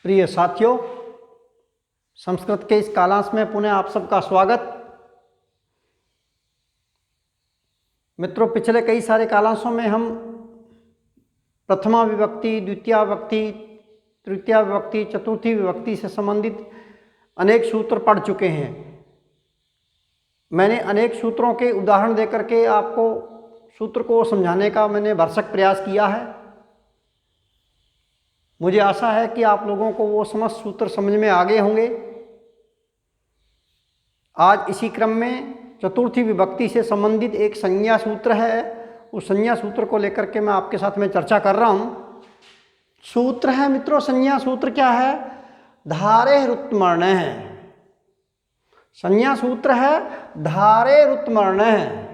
प्रिय साथियों, संस्कृत के इस कालांश में पुनः आप सबका स्वागत। मित्रों, पिछले कई सारे कालांशों में हम प्रथमा विभक्ति, द्वितीया विभक्ति, तृतीया विभक्ति, चतुर्थी विभक्ति से संबंधित अनेक सूत्र पढ़ चुके हैं। मैंने अनेक सूत्रों के उदाहरण देकर के आपको सूत्र को समझाने का मैंने भरसक प्रयास किया है। मुझे आशा है कि आप लोगों को वो समस्त सूत्र समझ में आ गए होंगे। आज इसी क्रम में चतुर्थी विभक्ति से संबंधित एक संज्ञा सूत्र है, उस संज्ञा सूत्र को लेकर के मैं आपके साथ में चर्चा कर रहा हूँ। सूत्र है मित्रों, संज्ञा सूत्र क्या है? धारे रुत्मर्ण है। संज्ञा सूत्र है धारे रुत्मर्ण है।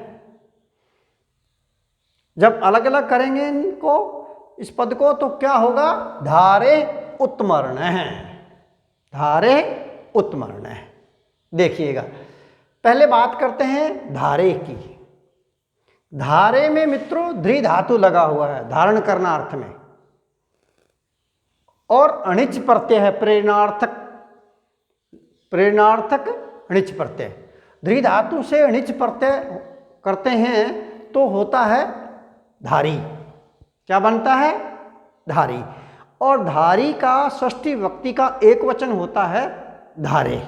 जब अलग अलग करेंगे इनको, इस पद को, तो क्या होगा? धारे उत्मर्ण है। धारे उत्मर्ण है। देखिएगा, पहले बात करते हैं धारे की। धारे में मित्रों ध्री धातु लगा हुआ है, धारण करना अर्थ में, और अणिच प्रत्यय है, प्रेरणार्थक। प्रेरणार्थक अणिच प्रत्यय, ध्री धातु से अणिच प्रत्यय करते हैं तो होता है धारी। क्या बनता है? धारी। और धारी का षष्ठी विभक्ति का एक वचन होता है धारे।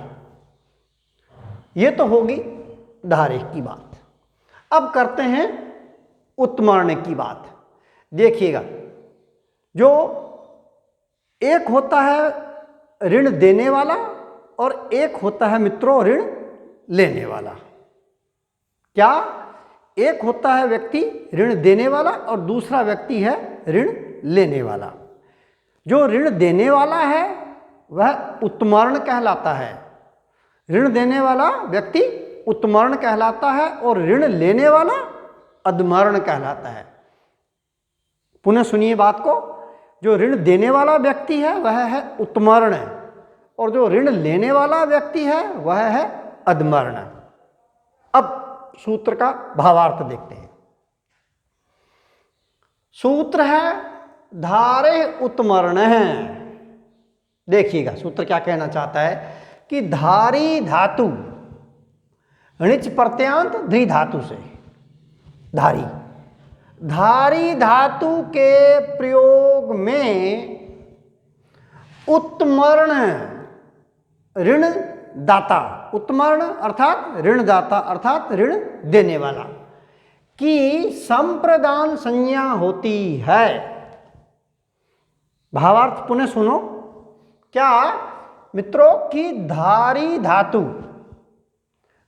ये तो होगी धारे की बात। अब करते हैं उत्मर्ण की बात। देखिएगा, जो एक होता है ऋण देने वाला और एक होता है मित्रों ऋण लेने वाला। क्या? एक होता है व्यक्ति ऋण देने वाला और दूसरा व्यक्ति है ऋण लेने वाला। जो ऋण देने वाला है वह उत्मर्ण कहलाता है। ऋण देने वाला व्यक्ति उत्मर्ण कहलाता है और ऋण लेने वाला अधमर्ण कहलाता है। पुनः सुनिए बात को। जो ऋण देने वाला व्यक्ति है वह है उत्मर्ण और जो ऋण लेने वाला व्यक्ति है वह है अधमर्ण। अब सूत्र का भावार्थ देखते हैं। सूत्र है धारे उत्मर्ण है। देखिएगा सूत्र क्या कहना चाहता है कि धारी धातु णिच प्रत्यांत ध्री धातु से, धारी, धारी धातु के प्रयोग में उत्मर्ण ऋण दाता, उत्मर्ण अर्थात ऋणदाता अर्थात ऋण देने वाला की संप्रदान संज्ञा होती है। भावार्थ पुनः सुनो। क्या मित्रों की धारी धातु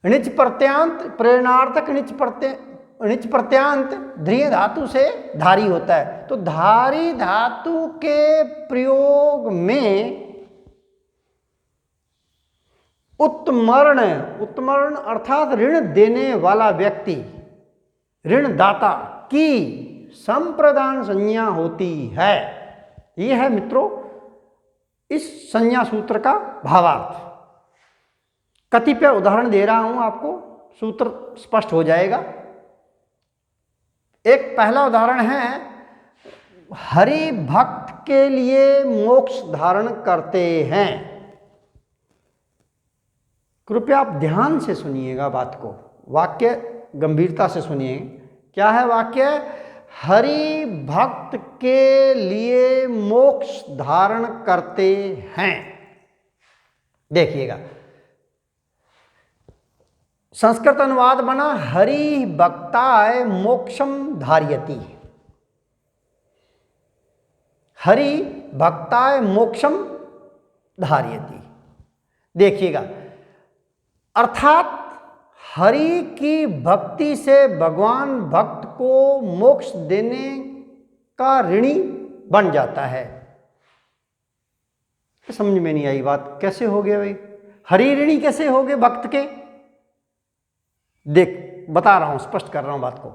णिच प्रत्यांत, प्रेरणार्थक णिच प्रत्यांत ध्रीय धातु से धारी होता है। तो धारी धातु के प्रयोग में उत्मर्ण, उत्मर्ण अर्थात ऋण देने वाला व्यक्ति, ऋणदाता की संप्रदान संज्ञा होती है। यह है मित्रों इस संज्ञा सूत्र का भावार्थ। कतिपय उदाहरण दे रहा हूं आपको, सूत्र स्पष्ट हो जाएगा। एक पहला उदाहरण है, हरि भक्त के लिए मोक्ष धारण करते हैं। कृपया आप ध्यान से सुनिएगा बात को, वाक्य गंभीरता से सुनिए। क्या है वाक्य? हरि भक्त के लिए मोक्ष धारण करते हैं। देखिएगा, संस्कृत अनुवाद बना हरि भक्ताय मोक्षम धारयति। हरि भक्ताय मोक्षम धारयति। देखिएगा, अर्थात हरि की भक्ति से भगवान भक्त को मोक्ष देने का ऋणी बन जाता है। समझ में नहीं आई बात, कैसे हो गया भाई? हरि ऋणी कैसे हो गए भक्त के? देख बता रहा हूं, स्पष्ट कर रहा हूं बात को,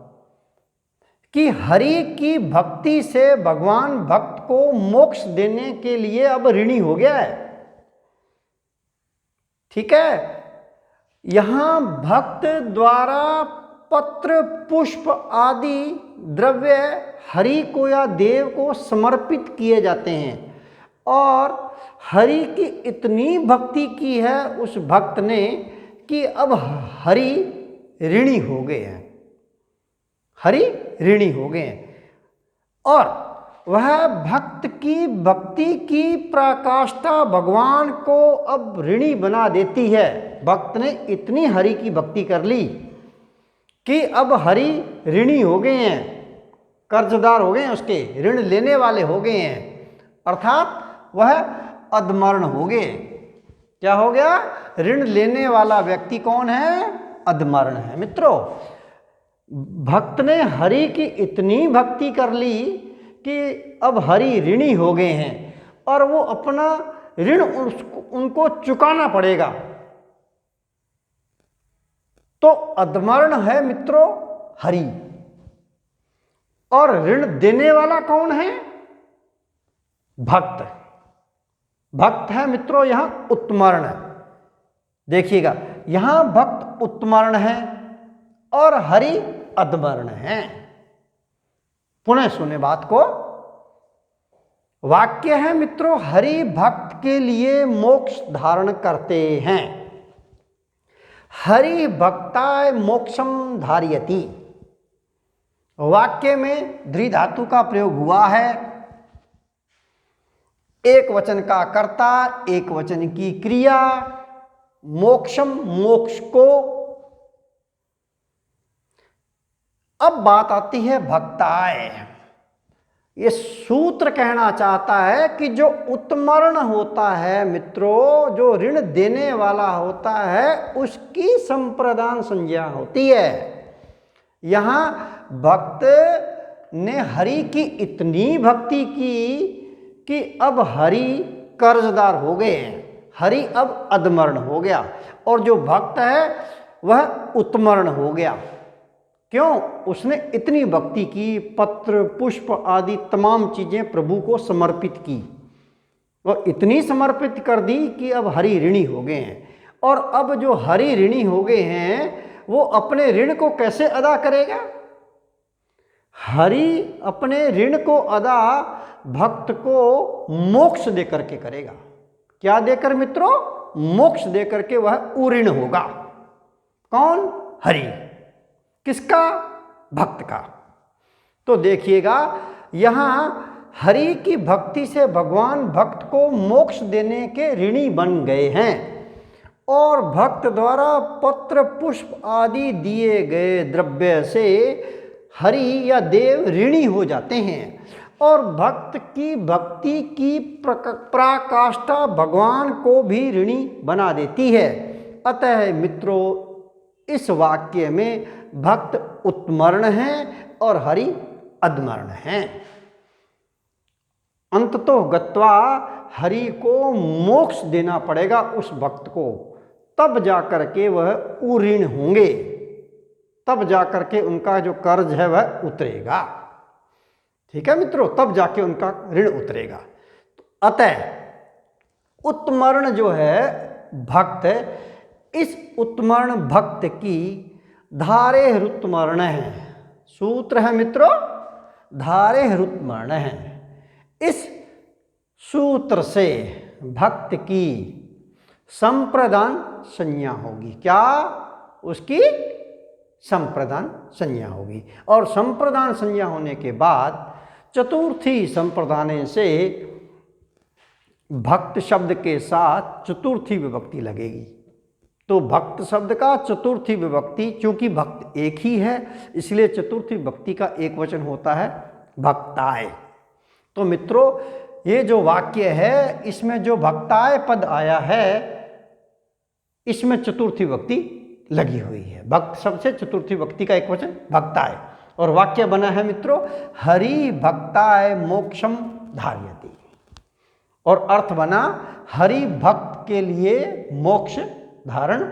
कि हरि की भक्ति से भगवान भक्त को मोक्ष देने के लिए अब ऋणी हो गया है। ठीक है? यहां भक्त द्वारा पत्र, पुष्प आदि द्रव्य हरि को या देव को समर्पित किए जाते हैं। और हरि की इतनी भक्ति की है उस भक्त ने कि अब हरि ऋणी हो गए हैं, हरि ऋणी हो गए हैं। और वह भक्त की भक्ति की पराकाष्ठा भगवान को अब ऋणी बना देती है। भक्त ने इतनी हरि की भक्ति कर ली कि अब हरि ऋणी हो गए हैं, कर्जदार हो गए हैं, उसके ऋण लेने वाले हो गए हैं, अर्थात वह अधमरण हो गए। क्या हो गया? ऋण लेने वाला व्यक्ति कौन है? अधमरण है। मित्रों, भक्त ने हरि की इतनी भक्ति कर ली कि अब हरि ऋणी हो गए हैं और वो अपना ऋण उनको चुकाना पड़ेगा। तो अधमरण है मित्रों हरि, और ऋण देने वाला कौन है? भक्त। भक्त है मित्रों यहां उत्तमरण। देखिएगा, यहां भक्त उत्तमरण है और हरि अधमरण है। पुनः सुने बात को। वाक्य है मित्रों, हरि भक्त के लिए मोक्ष धारण करते हैं। हरि भक्ताय मोक्षम धारयति। वाक्य में द्वि धातु का प्रयोग हुआ है। एक वचन का कर्ता, एक वचन की क्रिया। मोक्षम, मोक्ष को। अब बात आती है भक्ताय। ये सूत्र कहना चाहता है कि जो उत्तमरण होता है मित्रों, जो ऋण देने वाला होता है, उसकी संप्रदान संज्ञा होती है। यहां भक्त ने हरि की इतनी भक्ति की कि अब हरि कर्जदार हो गए हैं, हरि अब अधमरण हो गया, और जो भक्त है वह उत्तमरण हो गया। क्यों? उसने इतनी भक्ति की, पत्र पुष्प आदि तमाम चीजें प्रभु को समर्पित की, और इतनी समर्पित कर दी कि अब हरि ऋणी हो गए हैं। और अब जो हरि ऋणी हो गए हैं वो अपने ऋण को कैसे अदा करेगा? हरि अपने ऋण को अदा भक्त को मोक्ष देकर के करेगा। क्या देकर मित्रों? मोक्ष देकर के वह उऋण होगा। कौन? हरि। किसका? भक्त का। तो देखिएगा, यहां हरि की भक्ति से भगवान भक्त को मोक्ष देने के ऋणी बन गए हैं, और भक्त द्वारा पत्र पुष्प आदि दिए गए द्रव्य से हरि या देव ऋणी हो जाते हैं, और भक्त की भक्ति की पराकाष्ठा भगवान को भी ऋणी बना देती है। अतः मित्रों, इस वाक्य में भक्त उत्तमरण हैं और हरि अधमरण हैं। अंततो गत्वा हरि को मोक्ष देना पड़ेगा उस भक्त को, तब जाकर के वह उऋण होंगे, तब जाकर के उनका जो कर्ज है वह उतरेगा। ठीक है मित्रों, तब जाके उनका ऋण उतरेगा। अतः उत्तमरण जो है भक्त, इस उत्तमरण भक्त की धारे हृत्मरण है। सूत्र है मित्रों, धारे हृत्मरण है। इस सूत्र से भक्त की संप्रदान संज्ञा होगी। क्या? उसकी संप्रदान संज्ञा होगी, और संप्रदान संज्ञा होने के बाद चतुर्थी संप्रदाने से भक्त शब्द के साथ चतुर्थी विभक्ति लगेगी। तो भक्त शब्द का चतुर्थी विभक्ति, चूंकि भक्त एक ही है इसलिए चतुर्थी विभक्ति का एक वचन होता है भक्ताय। तो मित्रों, ये जो वाक्य है इसमें जो भक्ताय पद आया है इसमें चतुर्थी विभक्ति लगी हुई है। भक्त शब्द से चतुर्थी विभक्ति का एक वचन भक्ताय, और वाक्य बना है मित्रों हरि भक्ताय मोक्षम धारयति, और अर्थ बना हरि भक्त के लिए मोक्ष धारण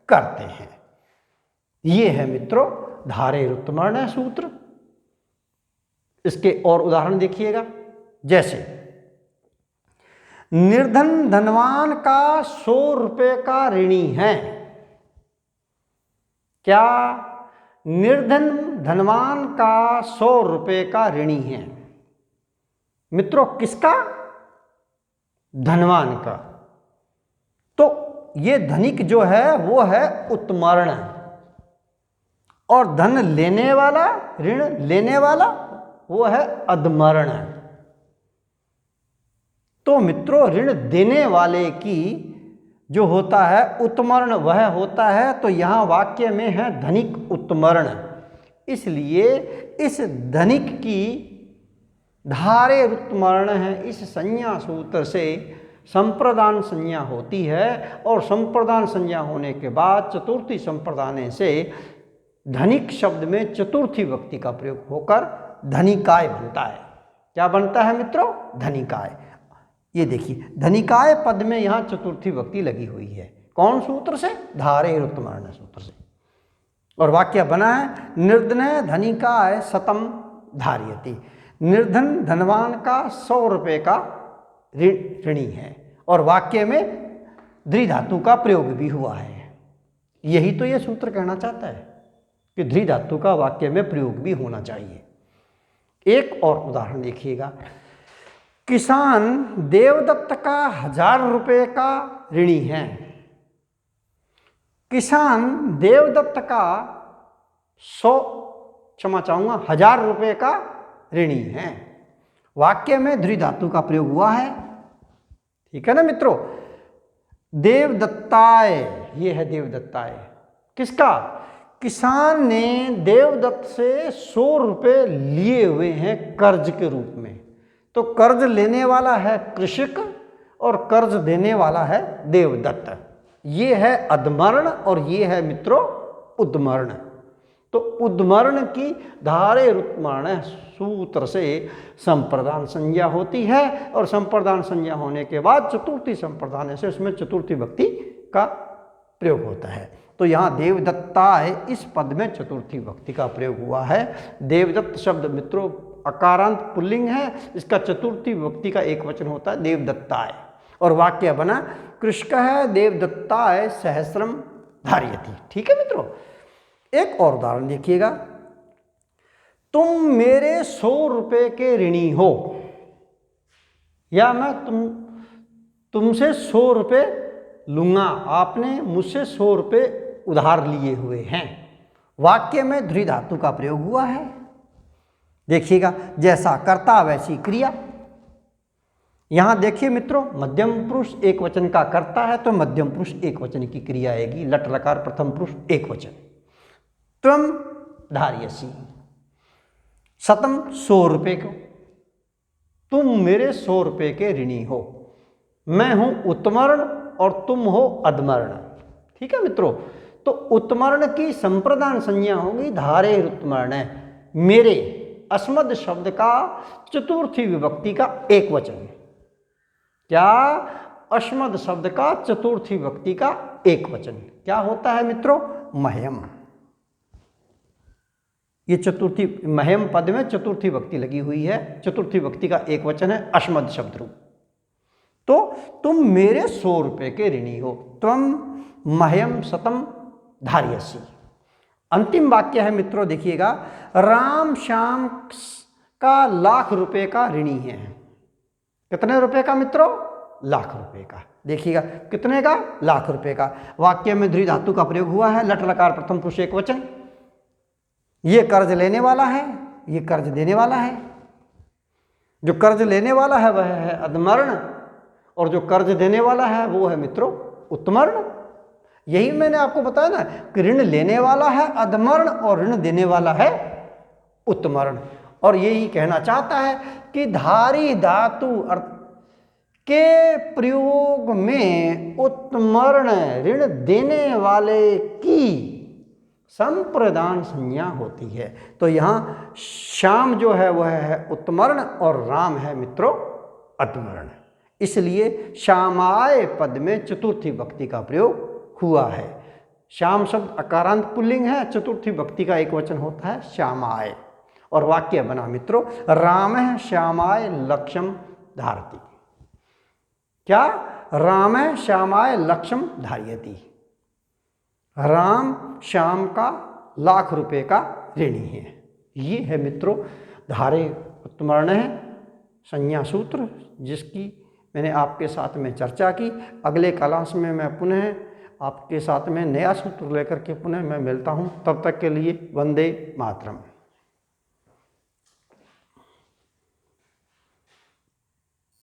करते हैं। ये है मित्रों धारे हृत्मरण सूत्र। इसके और उदाहरण देखिएगा। जैसे निर्धन धनवान का 100 रुपये का ऋणी है। क्या? निर्धन धनवान का 100 रुपये का ऋणी है। मित्रों किसका? धनवान का। तो ये धनिक जो है वो है उत्तमर्ण, और धन लेने वाला, ऋण लेने वाला वो है अधमर्ण। तो मित्रों ऋण देने वाले की जो होता है उत्तमर्ण वह होता है, तो यहाँ वाक्य में है धनिक उत्तमर्ण, इसलिए इस धनिक की धारे उत्तमर्ण है। इस संज्ञा सूत्र से संप्रदान संज्ञा होती है, और संप्रदान संज्ञा होने के बाद चतुर्थी संप्रदाने से धनिक शब्द में चतुर्थी विभक्ति का प्रयोग होकर धनिकाय बनता है। क्या बनता है मित्रों? धनिकाय। ये देखिए धनिकाय पद में यहाँ चतुर्थी विभक्ति लगी हुई है। कौन सूत्र से? धारे उत्तमर्ण सूत्र से। और वाक्य बना है निर्धन धनिकाय शतम धार्यति। निर्धन धनवान का 100 रुपये का ऋणी है, और वाक्य में द्वि धातु का प्रयोग भी हुआ है। यही तो ये सूत्र कहना चाहता है कि द्वि धातु का वाक्य में प्रयोग भी होना चाहिए। एक और उदाहरण देखिएगा। किसान देवदत्त का 1000 रुपये का ऋणी है। किसान देवदत्त का 1000 रुपये का ऋणी है। वाक्य में द्वि धातु का प्रयोग हुआ है। ठीक है ना मित्रों? देवदत्ताय, ये है देवदत्ताय। किसका? किसान ने देवदत्त से 100 रुपये लिए हुए हैं कर्ज के रूप में। तो कर्ज लेने वाला है कृषक और कर्ज देने वाला है देवदत्त। ये है अधमर्ण और ये है मित्रों उद्मर्ण। तो उद्मर्ण की धारे उत्तमर्ण सूत्र से संप्रदान संज्ञा होती है, और संप्रदान संज्ञा होने के बाद चतुर्थी संप्रदान से उसमें चतुर्थी विभक्ति का प्रयोग होता है। तो यहाँ देवदत्ताय इस पद में चतुर्थी विभक्ति का प्रयोग हुआ है। देवदत्त शब्द मित्रों अकारांत पुल्लिंग है, इसका चतुर्थी विभक्ति का एक वचन होता है देवदत्ताय, और वाक्य बना कृषक है देवदत्ताय सहस्रम धार्यति। ठीक है मित्रों? एक और उदाहरण देखिएगा। तुम मेरे 100 रुपये के ऋणी हो, या मैं तुमसे 100 रुपये लूंगा। आपने मुझसे 100 रुपये उधार लिए हुए हैं। वाक्य में द्वि धातु का प्रयोग हुआ है। देखिएगा जैसा कर्ता वैसी क्रिया। यहां देखिए मित्रों मध्यम पुरुष एक वचन का कर्ता है, तो मध्यम पुरुष एक वचन की क्रिया आएगी। लट लकार प्रथम पुरुष एक वचन। त्वम धार्यसी शतम 100 रुपये को। तुम मेरे 100 रुपये के ऋणी हो। मैं हूं उत्तमर्ण और तुम हो अधमर्ण। ठीक है मित्रों? तो उत्तमर्ण की संप्रदान संज्ञा होगी धारे उत्तमर्ण। मेरे अस्मद शब्द का चतुर्थी विभक्ति का एक वचन। क्या? अस्मद शब्द का चतुर्थी विभक्ति का एक वचन क्या होता है मित्रों? मह्यम। ये चतुर्थी मह्यम पद में चतुर्थी विभक्ति लगी हुई है। चतुर्थी विभक्ति का एक वचन है अस्मद शब्द रूप। तो तुम मेरे 100 रुपये के ऋणी हो। त्वम मह्यम शतम धार्यसी। अंतिम वाक्य है मित्रों देखिएगा। राम श्याम का 1,00,000 रुपये का ऋणी है। कितने रुपए का मित्रों? 1,00,000 रुपये का। देखिएगा कितने का? 1,00,000 रुपये का। वाक्य में द्वि धातु का प्रयोग हुआ है। लट लकार प्रथम पुरुष एक वचन। ये कर्ज लेने वाला है, ये कर्ज देने वाला है। जो कर्ज लेने वाला है वह है अधमर्ण, और जो कर्ज देने वाला है वो है मित्रों उत्तमर्ण। यही मैंने आपको बताया ना कि ऋण लेने वाला है अधमर्ण और ऋण देने वाला है उत्तमर्ण। और यही कहना चाहता है कि धारी धातु अर्थ के प्रयोग में उत्तमर्ण ऋण देने वाले की संप्रदान संज्ञा होती है। तो यहाँ श्याम जो है वह है उत्तमर्ण और राम है मित्रों अधमर्ण। इसलिए श्यामाय पद में चतुर्थी विभक्ति का प्रयोग हुआ है। श्याम शब्द अकारांत पुल्लिंग है, चतुर्थी विभक्ति का एक वचन होता है श्यामाय। और वाक्य बना मित्रों राम श्यामाय लक्ष्यम धारती। क्या? राम श्यामाय लक्ष्यम धार्यति। राम श्याम का 1,00,000 रुपये का ऋणी है। ये है मित्रों धारे उत्तमर्ण है संज्ञा सूत्र, जिसकी मैंने आपके साथ में चर्चा की। अगले क्लास में मैं पुनः आपके साथ में नया सूत्र लेकर के पुनः मैं मिलता हूँ। तब तक के लिए वंदे मातरम।